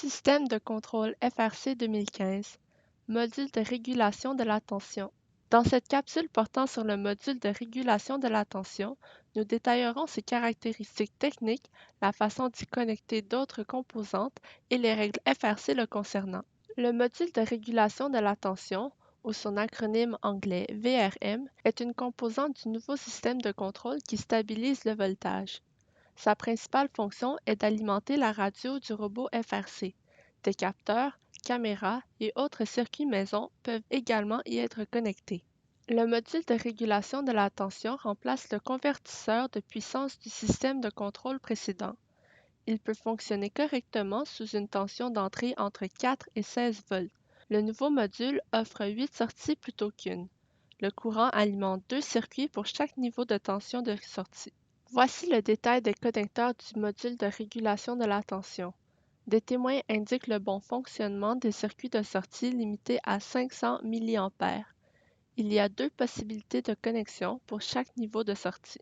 Système de contrôle FRC 2015, module de régulation de la tension. Dans cette capsule portant sur le module de régulation de la tension, nous détaillerons ses caractéristiques techniques, la façon d'y connecter d'autres composantes et les règles FRC le concernant. Le module de régulation de la tension, ou son acronyme anglais VRM, est une composante du nouveau système de contrôle qui stabilise le voltage. Sa principale fonction est d'alimenter la radio du robot FRC. Des capteurs, caméras et autres circuits maison peuvent également y être connectés. Le module de régulation de la tension remplace le convertisseur de puissance du système de contrôle précédent. Il peut fonctionner correctement sous une tension d'entrée entre 4 et 16 volts. Le nouveau module offre 8 sorties plutôt qu'une. Le courant alimente 2 circuits pour chaque niveau de tension de sortie. Voici le détail des connecteurs du module de régulation de la tension. Des témoins indiquent le bon fonctionnement des circuits de sortie limités à 500 mA. Il y a 2 possibilités de connexion pour chaque niveau de sortie.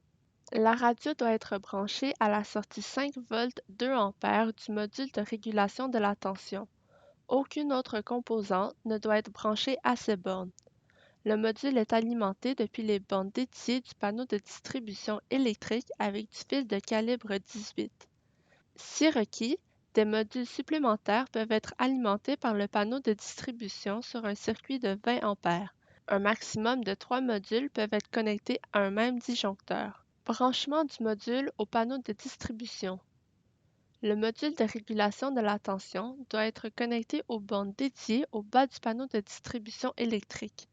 La radio doit être branchée à la sortie 5 V 2 A du module de régulation de la tension. Aucune autre composante ne doit être branchée à ces bornes. Le module est alimenté depuis les bornes dédiées du panneau de distribution électrique avec du fil de calibre 18. Si requis, des modules supplémentaires peuvent être alimentés par le panneau de distribution sur un circuit de 20 A. Un maximum de 3 modules peuvent être connectés à un même disjoncteur. Branchement du module au panneau de distribution. Le module de régulation de la tension doit être connecté aux bornes dédiées au bas du panneau de distribution électrique.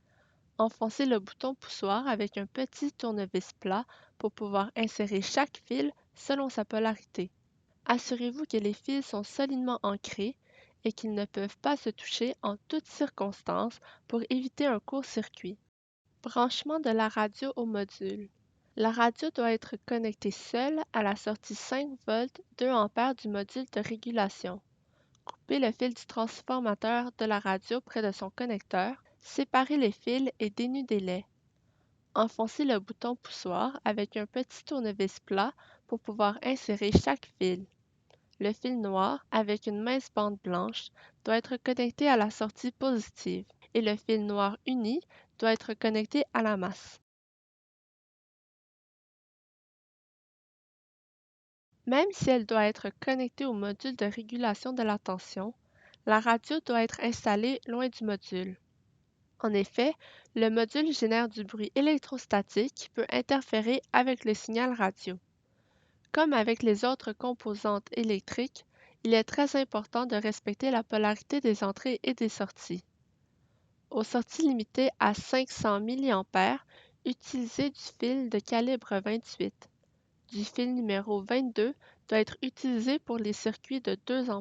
Enfoncez le bouton poussoir avec un petit tournevis plat pour pouvoir insérer chaque fil selon sa polarité. Assurez-vous que les fils sont solidement ancrés et qu'ils ne peuvent pas se toucher en toutes circonstances pour éviter un court-circuit. Branchement de la radio au module. La radio doit être connectée seule à la sortie 5 V 2 A du module de régulation. Coupez le fil du transformateur de la radio près de son connecteur, séparez les fils et dénudez-les. Enfoncez le bouton poussoir avec un petit tournevis plat pour pouvoir insérer chaque fil. Le fil noir, avec une mince bande blanche, doit être connecté à la sortie positive et le fil noir uni doit être connecté à la masse. Même si elle doit être connectée au module de régulation de la tension, la radio doit être installée loin du module. En effet, le module génère du bruit électrostatique qui peut interférer avec le signal radio. Comme avec les autres composantes électriques, il est très important de respecter la polarité des entrées et des sorties. Aux sorties limitées à 500 mA, utilisez du fil de calibre 28. Du fil numéro 22 doit être utilisé pour les circuits de 2 A.